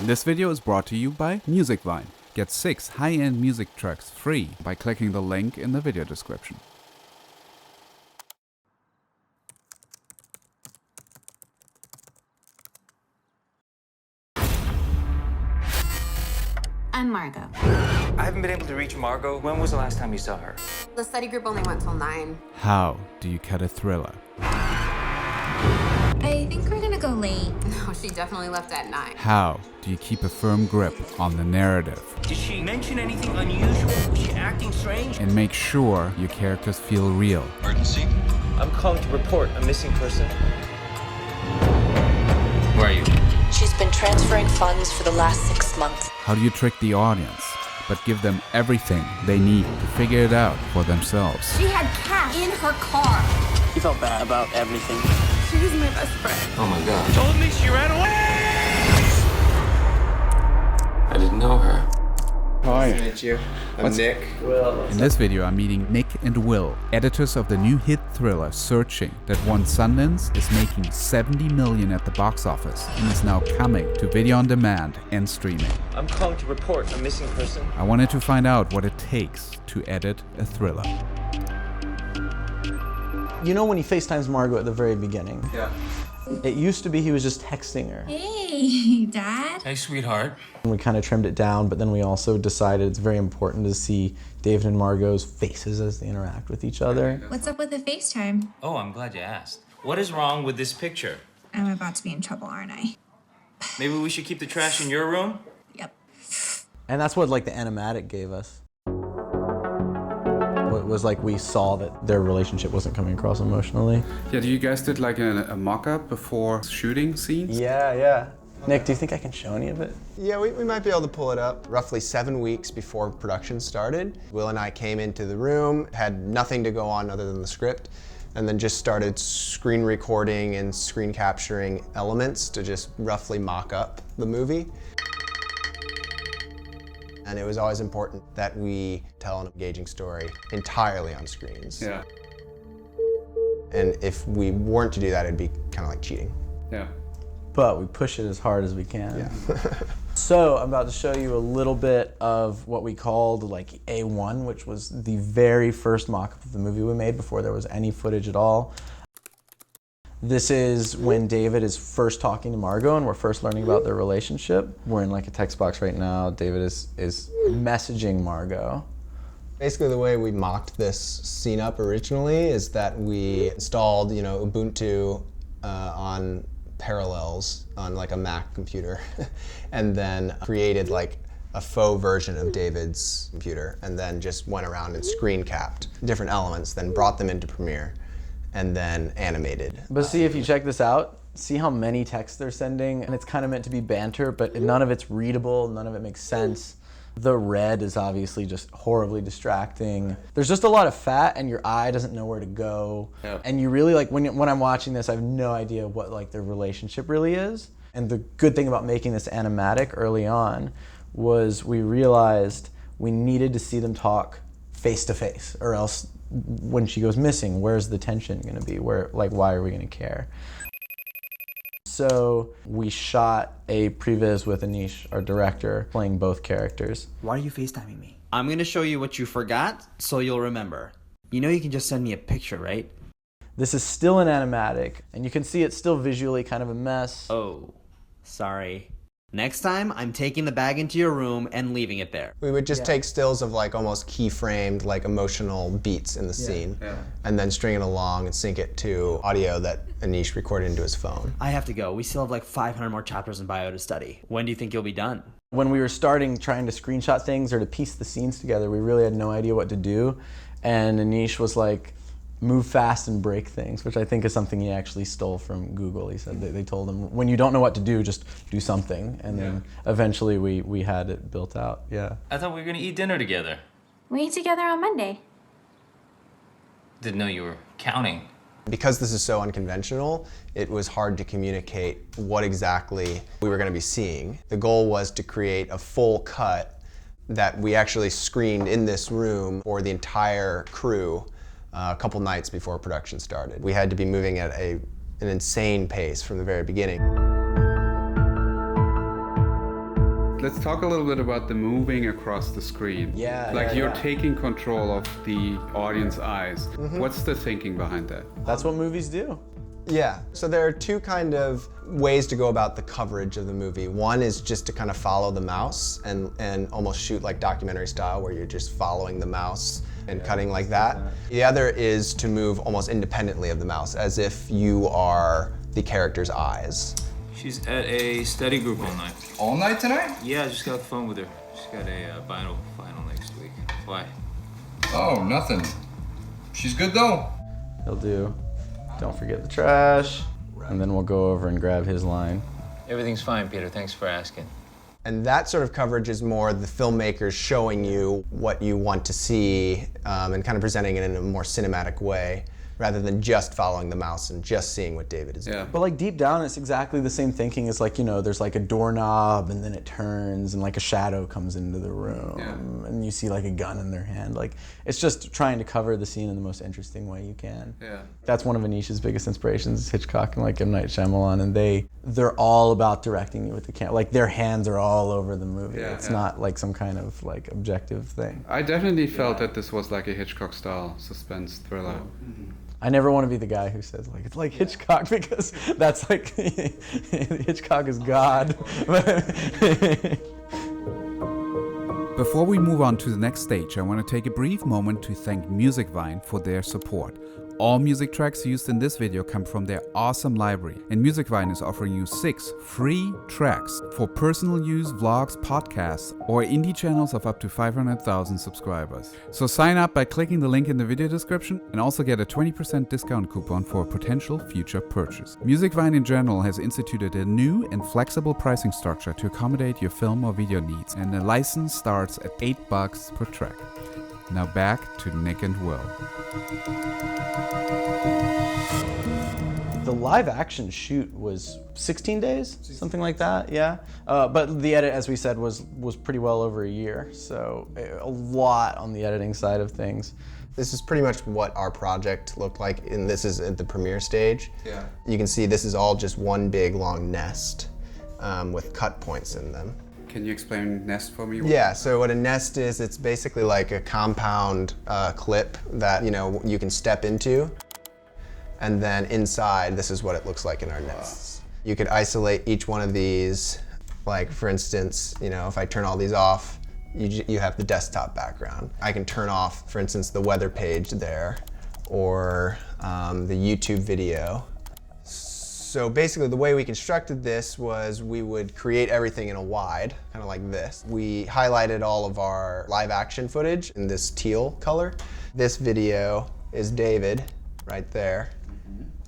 This video is brought to you by Musicvine. Get 6 high-end music tracks free by clicking the link in the video description. I'm Margot. I haven't been able to reach Margot. When was the last time you saw her? The study group only went till 9. How do you cut a thriller? I think we're gonna go late. No, she definitely left at 9. How do you keep a firm grip on the narrative Did she mention anything unusual? Was she acting strange? and make sure your characters feel real? Emergency? I'm calling to report a missing person. Where are you? She's been transferring funds for the last 6 months. How do you trick the audience, but give them everything they need to figure it out for themselves? She had cash in her car. He felt bad about everything. She was my best friend. Oh my god. Told me she ran away! I didn't know her. Nice to meet you. I'm Nick. In this video, I'm meeting Nick and Will, editors of the new hit thriller Searching, that won Sundance, is making $70 million at the box office, and is now coming to video on demand and streaming. I'm calling to report a missing person. I wanted to find out what it takes to edit a thriller. You know when he FaceTimes Margot at the very beginning? Yeah. It used to be he was just texting her. Hey, Dad. Hey, sweetheart. We kind of trimmed it down, but then we also decided it's very important to see David and Margot's faces as they interact with each other. What's up with the FaceTime? Oh, I'm glad you asked. What is wrong with this picture? I'm about to be in trouble, aren't I? Maybe we should keep the trash in your room? Yep. And that's what like the animatic gave us. It was like we saw that their relationship wasn't coming across emotionally. Yeah, you guys did like a mock-up before shooting scenes? Yeah. Nick, do you think I can show any of it? Yeah, we might be able to pull it up. Roughly 7 weeks before production started, Will and I came into the room, had nothing to go on other than the script, and then just started screen recording and screen capturing elements to just roughly mock up the movie. And it was always important that we tell an engaging story entirely on screens. Yeah. And if we weren't to do that, it'd be kind of like cheating. Yeah. But we push it as hard as we can. So I'm about to show you a little bit of what we called like A1, which was the very first mock-up of the movie we made before there was any footage at all. This is when David is first talking to Margot and we're first learning about their relationship. We're in like a text box right now. David is messaging Margot. Basically, the way we mocked this scene up originally is that we installed, Ubuntu on Parallels on like a Mac computer, and then created like a faux version of David's computer, and then just went around and screen capped different elements, then brought them into Premiere, and then animated. But see, if you check this out, see how many texts they're sending, and it's kind of meant to be banter, but none of it's readable, none of it makes sense. The red is obviously just horribly distracting. There's just a lot of fat and your eye doesn't know where to go. Yeah. And you really like, when I'm watching this, I have no idea what like their relationship really is. And the good thing about making this animatic early on was we realized we needed to see them talk face to face, or else when she goes missing, where's the tension gonna be? Why are we gonna care? So we shot a previs with Anish, our director, playing both characters. Why are you FaceTiming me? I'm gonna show you what you forgot, so you'll remember. You know you can just send me a picture, right? This is still an animatic, and you can see it's still visually kind of a mess. Oh, sorry. Next time, I'm taking the bag into your room and leaving it there. We would just take stills of like almost keyframed like emotional beats in the scene, and then string it along and sync it to audio that Anish recorded into his phone. I have to go. We still have like 500 more chapters in bio to study. When do you think you'll be done? When we were trying to screenshot things or to piece the scenes together, we really had no idea what to do. And Anish was like, move fast and break things, which I think is something he actually stole from Google. He said they told him, when you don't know what to do, just do something. And then eventually we had it built out, yeah. I thought we were gonna eat dinner together. We eat together on Monday. Didn't know you were counting. Because this is so unconventional, it was hard to communicate what exactly we were going to be seeing. The goal was to create a full cut that we actually screened in this room for the entire crew a couple nights before production started. We had to be moving at an insane pace from the very beginning. Let's talk a little bit about the moving across the screen. Yeah. Like yeah, you're yeah. taking control of the audience eyes. What's the thinking behind that? That's what movies do. Yeah, so there are two kind of ways to go about the coverage of the movie. One is just to kind of follow the mouse and almost shoot like documentary style where you're just following the mouse and cutting like that. The other is to move almost independently of the mouse as if you are the character's eyes. She's at a study group all night. All night tonight? Yeah, I just got off the phone with her. She's got a final next week. Why? Oh, nothing. She's good though. He'll do. Don't forget the trash. And then we'll go over and grab his line. Everything's fine, Peter. Thanks for asking. And that sort of coverage is more the filmmakers showing you what you want to see and kind of presenting it in a more cinematic way, rather than just following the mouse and just seeing what David is doing. But like deep down, it's exactly the same thinking as like, you know, there's like a doorknob and then it turns and like a shadow comes into the room and you see like a gun in their hand. Like it's just trying to cover the scene in the most interesting way you can. Yeah. That's one of Anish's biggest inspirations, Hitchcock and like M. Night Shyamalan, and they're all about directing you with the camera. Like their hands are all over the movie. Yeah, it's not like some kind of like objective thing. I definitely felt that this was like a Hitchcock-style suspense thriller. I never want to be the guy who says like it's like Hitchcock, because that's like Hitchcock is God. Before we move on to the next stage, I want to take a brief moment to thank Musicvine for their support. All music tracks used in this video come from their awesome library, and Musicvine is offering you 6 free tracks for personal use, vlogs, podcasts, or indie channels of up to 500,000 subscribers. So sign up by clicking the link in the video description and also get a 20% discount coupon for a potential future purchase. Musicvine in general has instituted a new and flexible pricing structure to accommodate your film or video needs, and the license starts at $8 per track. Now back to Nick and Will. The live action shoot was 16 days, something like that, yeah. But the edit, as we said, was pretty well over a year, so a lot on the editing side of things. This is pretty much what our project looked like, and this is at the premiere stage. Yeah. You can see this is all just one big long nest with cut points in them. Can you explain nest for me? Yeah, so what a nest is, it's basically like a compound clip that you can step into, and then inside, this is what it looks like in our nests. You could isolate each one of these, like for instance, if I turn all these off, you have the desktop background. I can turn off, for instance, the weather page there, or the YouTube video. So basically the way we constructed this was we would create everything in a wide, kind of like this. We highlighted all of our live action footage in this teal color. This video is David, right there.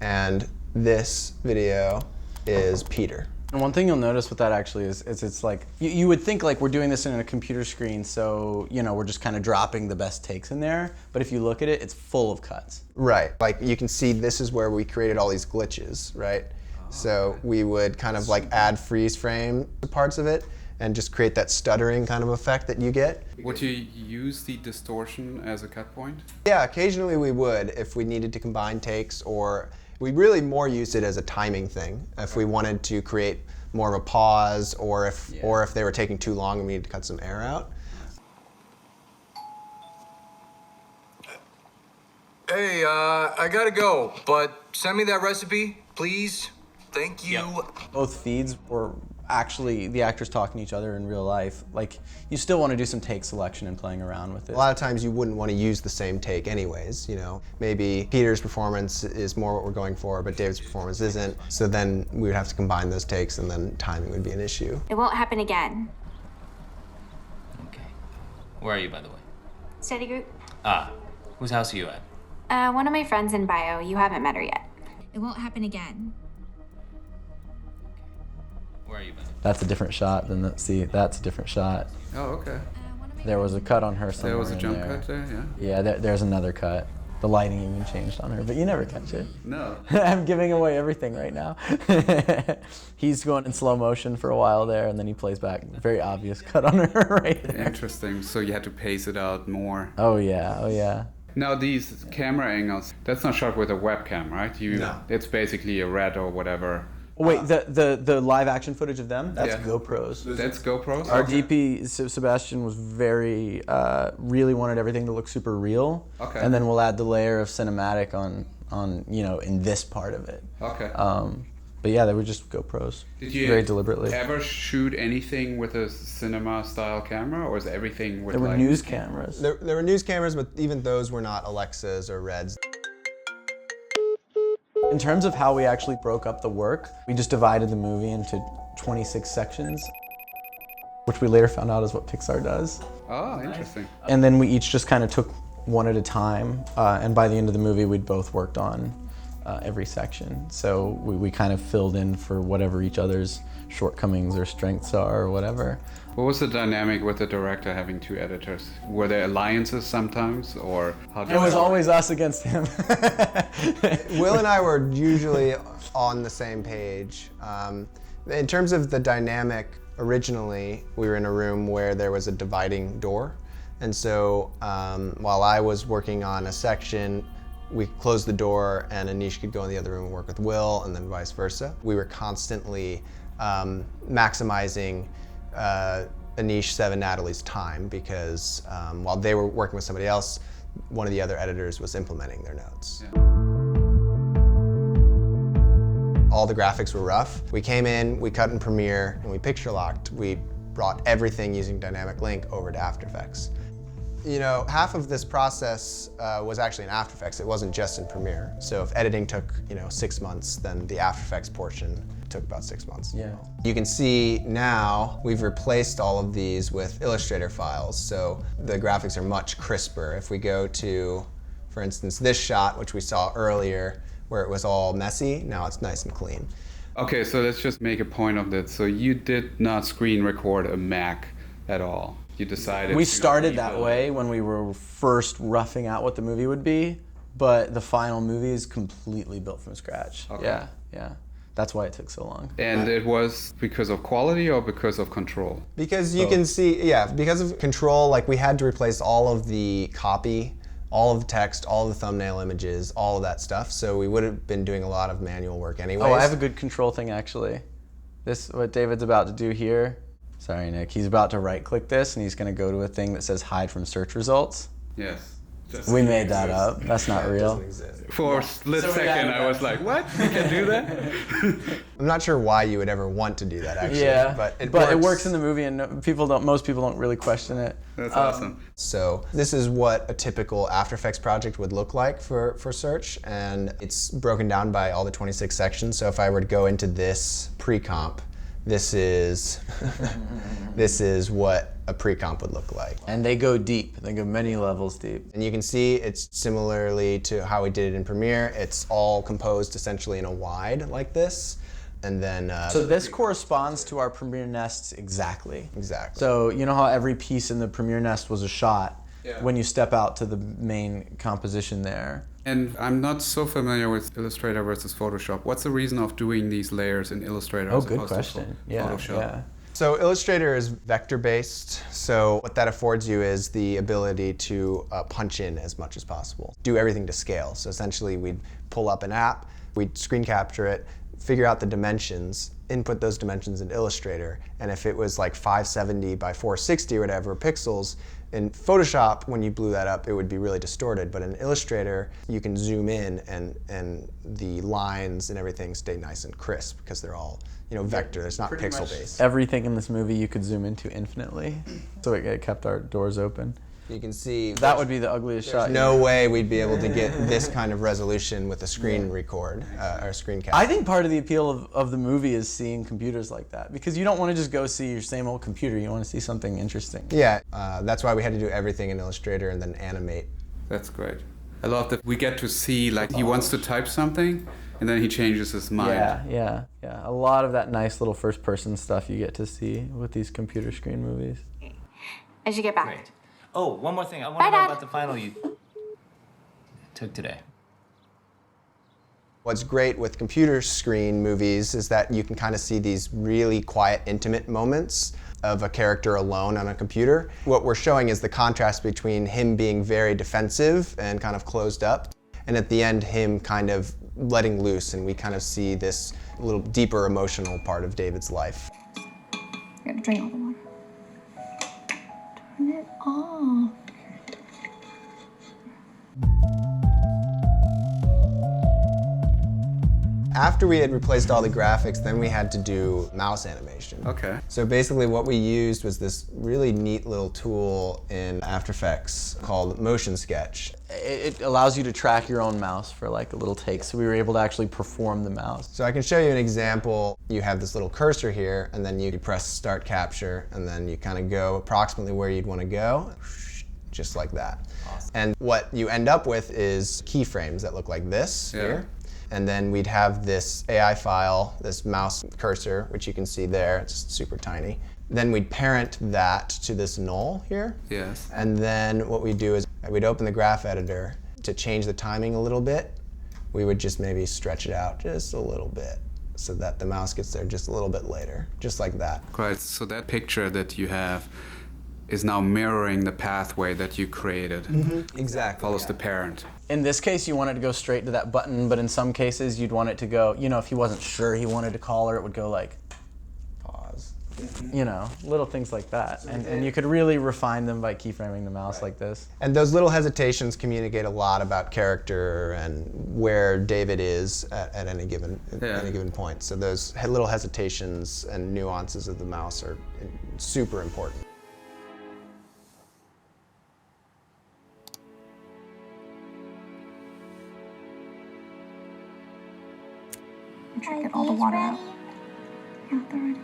And this video is Peter. And one thing you'll notice with that actually is it's like, you would think like we're doing this in a computer screen, so we're just kind of dropping the best takes in there, but if you look at it, it's full of cuts. Right, like you can see this is where we created all these glitches, right? So we would kind of like add freeze frame parts of it and just create that stuttering kind of effect that you get. Would you use the distortion as a cut point? Yeah, occasionally we would if we needed to combine takes, or we really more used it as a timing thing. If we wanted to create more of a pause, or if they were taking too long and we needed to cut some air out. Hey, I gotta go, but send me that recipe, please. Thank you. Both feeds were actually the actors talking to each other in real life. Like, you still want to do some take selection and playing around with it. A lot of times you wouldn't want to use the same take anyways, Maybe Peter's performance is more what we're going for, but David's performance isn't. So then we would have to combine those takes, and then timing would be an issue. It won't happen again. Okay. Where are you, by the way? Study group? Whose house are you at? One of my friends in bio. You haven't met her yet. It won't happen again. Where are you, by the way? That's a different shot than that's a different shot. Oh, okay. There was a cut on her somewhere. There was a jump in there. cut there, yeah? Yeah, there's another cut. The lighting even changed on her, but you never catch it. No. I'm giving away everything right now. He's going in slow motion for a while there, and then he plays back. Very obvious cut on her right there. Interesting. So you had to pace it out more. Oh yeah. Now these camera angles, that's not shot with a webcam, right? No. It's basically a red or whatever Wait, the live action footage of them? That's Yeah. GoPros. That's GoPros? Our Okay. DP, Sebastian, was very, really wanted everything to look super real. Okay. And then we'll add the layer of cinematic on in this part of it. Okay. But yeah, they were just GoPros. Did you very deliberately. ever shoot anything with a cinema-style camera, or is everything with There were like... news cameras. There were news cameras, but even those were not Alexas or Reds. In terms of how we actually broke up the work, we just divided the movie into 26 sections, which we later found out is what Pixar does. Oh, interesting. And then we each just kind of took one at a time, and by the end of the movie, we'd both worked on every section. So we kind of filled in for whatever each other's shortcomings or strengths are or whatever. What was the dynamic with the director having two editors? Were there alliances sometimes, or how did It was always us against him. Will and I were usually on the same page. In terms of the dynamic, originally we were in a room where there was a dividing door. And so while I was working on a section, we closed the door and Anish could go in the other room and work with Will, and then vice versa. We were constantly maximizing Anish, Sven, Natalie's time because while they were working with somebody else, one of the other editors was implementing their notes. Yeah. All the graphics were rough. We came in, we cut in Premiere, and we picture locked. We brought everything using Dynamic Link over to After Effects. You know, half of this process was actually in After Effects. It wasn't just in Premiere. So if editing took, 6 months, then the After Effects portion took about 6 months. Yeah. You can see now we've replaced all of these with Illustrator files, so the graphics are much crisper. If we go to, for instance, this shot, which we saw earlier, where it was all messy, now it's nice and clean. Okay, so let's just make a point of that. So you did not screen record a Mac at all. You decided We to started that rebuild way it. when we were first roughing out what the movie would be, but the final movie is completely built from scratch. Okay. Yeah. That's why it took so long. And it was because of quality or because of control? Because you can see, because of control, like we had to replace all of the copy, all of the text, all of the thumbnail images, all of that stuff. So we would have been doing a lot of manual work anyways. Oh, I have a good control thing actually. This, what David's about to do here. Sorry, Nick. He's about to right-click this, and he's going to go to a thing that says hide from search results. Yes. We made that up. That's not real. For a split second, I was like, what? You can do that? I'm not sure why you would ever want to do that, actually. Yeah, but it works in the movie, and most people don't really question it. That's awesome. So this is what a typical After Effects project would look like for Search, and it's broken down by all the 26 sections. So if I were to go into this pre-comp, this is what a pre-comp would look like. And they go deep. They go many levels deep. And you can see it's similarly to how we did it in Premiere. It's all composed essentially in a wide like this. And then so this corresponds to our Premiere nests exactly. Exactly. So you know how every piece in the Premiere nest was a shot? Yeah. When you step out to the main composition there. And I'm not so familiar with Illustrator versus Photoshop. What's the reason of doing these layers in Illustrator Oh, as good opposed question. to Yeah, Photoshop? yeah. So Illustrator is vector-based, so what that affords you is the ability to punch in as much as possible. Do everything to scale. So essentially we'd pull up an app, we'd screen capture it, figure out the dimensions, input those dimensions into Illustrator, and if it was like 570 by 460 or whatever pixels, in Photoshop, when you blew that up, it would be really distorted, but in Illustrator, you can zoom in and the lines and everything stay nice and crisp because they're all, vector, it's not pixel-based. Everything in this movie you could zoom into infinitely, so it kept our doors open. You can see that would be the ugliest shot. No way we'd be able to get this kind of resolution with a screen record or screen capture. I think part of the appeal of the movie is seeing computers like that, because you don't want to just go see your same old computer. You want to see something interesting. Yeah, that's why we had to do everything in Illustrator and then animate. That's great. I love that we get to see, like, he wants to type something and then he changes his mind. Yeah. A lot of that nice little first-person stuff you get to see with these computer screen movies. I should get back. Great. Oh, one more thing. I want Bye, to know Dad. about the final you took today. What's great with computer screen movies is that you can kind of see these really quiet, intimate moments of a character alone on a computer. What we're showing is the contrast between him being very defensive and kind of closed up, and at the end him kind of letting loose, and we kind of see this a little deeper emotional part of David's life. You're gonna drain all the water. Turn it off. After we had replaced all the graphics, then we had to do mouse animation. Okay. So basically what we used was this really neat little tool in After Effects called Motion Sketch. It allows you to track your own mouse for like a little take, so we were able to actually perform the mouse. So I can show you an example. You have this little cursor here, and then you press Start Capture, and then you kind of go approximately where you'd want to go, just like that. Awesome. And what you end up with is keyframes that look like this here. And then we'd have this AI file, this mouse cursor, which you can see there, it's super tiny. Then we'd parent that to this null here. Yes. And then what we'd do is we'd open the graph editor to change the timing a little bit. We would just maybe stretch it out just a little bit so that the mouse gets there just a little bit later, just like that. Right, so that picture that you have is now mirroring the pathway that you created. Mm-hmm. Exactly. Follows the parent. In this case, you want it to go straight to that button, but in some cases, you'd want it to go, you know, if he wasn't sure he wanted to call her, it would go like, pause. You know, little things like that. And you could really refine them by keyframing the mouse like this. And those little hesitations communicate a lot about character and where David is at any given point. So those little hesitations and nuances of the mouse are super important. Try to get all the water out. Yeah, they're ready.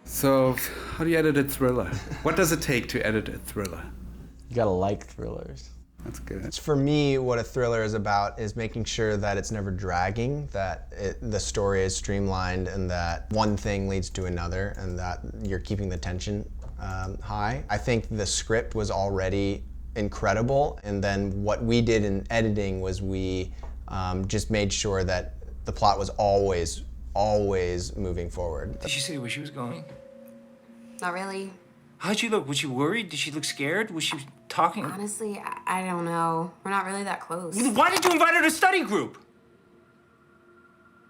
So, how do you edit a thriller? What does it take to edit a thriller? You gotta like thrillers. That's good. For me, what a thriller is about is making sure that it's never dragging, that the story is streamlined, and that one thing leads to another, and that you're keeping the tension high. I think the script was already incredible, and then what we did in editing was we just made sure that the plot was always moving forward. Did she say where she was going? Not really. How'd she look? Was she worried? Did she look scared? Was she talking? Honestly, I don't know. We're not really that close. Why did you invite her to study group?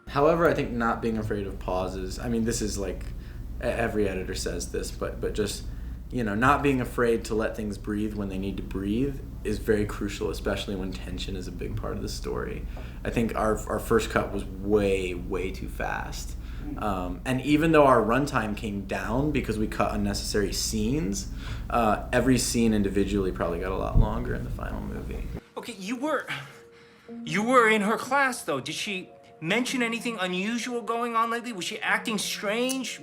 However, I think not being afraid of pauses, I mean, this is like, every editor says this, but just, you know, not being afraid to let things breathe when they need to breathe is very crucial, especially when tension is a big part of the story. I think our first cut was way too fast. And even though our runtime came down because we cut unnecessary scenes, every scene individually probably got a lot longer in the final movie. Okay, you were in her class though. Did she mention anything unusual going on lately? Was she acting strange?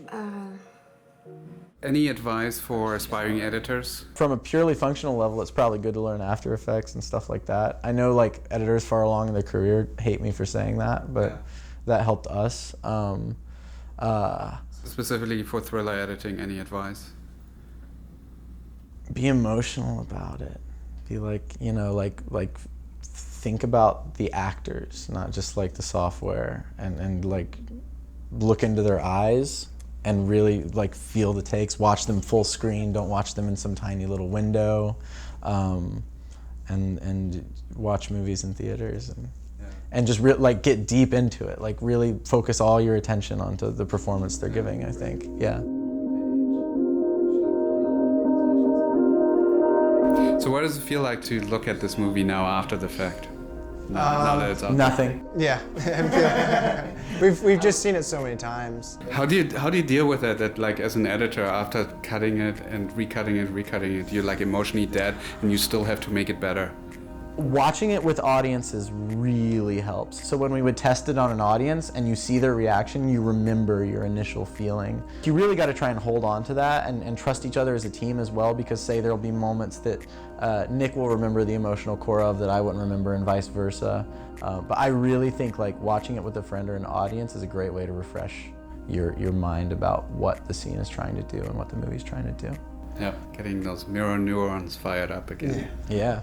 Any advice for aspiring editors? From a purely functional level, it's probably good to learn After Effects and stuff like that. I know like editors far along in their career hate me for saying that, but that helped us. Specifically for thriller editing, any advice? Be emotional about it. Be like, you know, like think about the actors, not just like the software, and like look into their eyes and really like feel the takes. Watch them full screen. Don't watch them in some tiny little window, and watch movies in theaters and just like get deep into it. Like really focus all your attention onto the performance they're giving. I think, yeah. So what does it feel like to look at this movie now after the fact? Now that it's out Nothing. Yeah, we've just seen it so many times. How do you deal with it? That like as an editor, after cutting it and recutting it, you're like emotionally dead, and you still have to make it better. Watching it with audiences really helps. So when we would test it on an audience and you see their reaction, you remember your initial feeling. You really got to try and hold on to that and trust each other as a team as well, because say there'll be moments that Nick will remember the emotional core of that I wouldn't remember, and vice versa. But I really think like watching it with a friend or an audience is a great way to refresh your mind about what the scene is trying to do and what the movie's trying to do. Yeah, getting those mirror neurons fired up again. Yeah.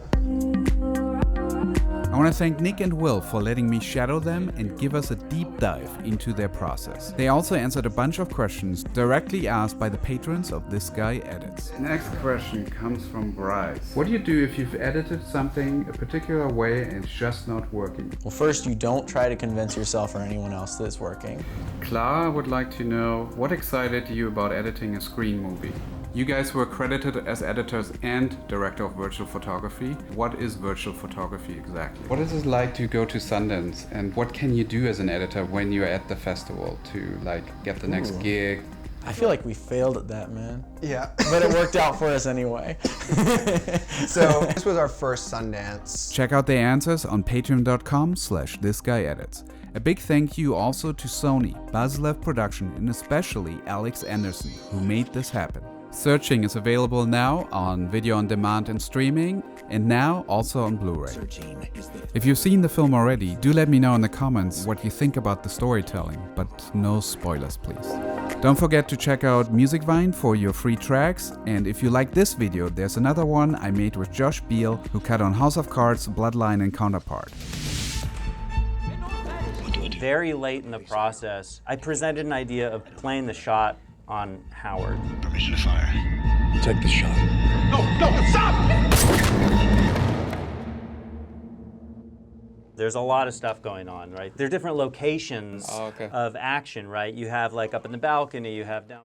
I want to thank Nick and Will for letting me shadow them and give us a deep dive into their process. They also answered a bunch of questions directly asked by the patrons of This Guy Edits. The next question comes from Bryce. What do you do if you've edited something a particular way and it's just not working? Well, first, you don't try to convince yourself or anyone else that it's working. Clara would like to know, what excited you about editing a screen movie? You guys were credited as editors and director of virtual photography. What is virtual photography exactly? What is it like to go to Sundance, and what can you do as an editor when you're at the festival to like get the next gig? I feel like we failed at that, man. Yeah. But it worked out for us anyway. So this was our first Sundance. Check out their answers on patreon.com/thisguyedits. A big thank you also to Sony, Baslev Production, and especially Alex Anderson, who made this happen. Searching is available now on video on demand and streaming, and now also on Blu-ray. If you've seen the film already, do let me know in the comments what you think about the storytelling, but no spoilers please. Don't forget to check out Musicvine for your free tracks, and if you like this video, there's another one I made with Josh Beal, who cut on House of Cards, Bloodline, and Counterpart. Very late in the process, I presented an idea of playing the shot on Howard. Permission to fire. Take the shot. No, stop! There's a lot of stuff going on, right? There are different locations of action, right? You have like up in the balcony, you have down.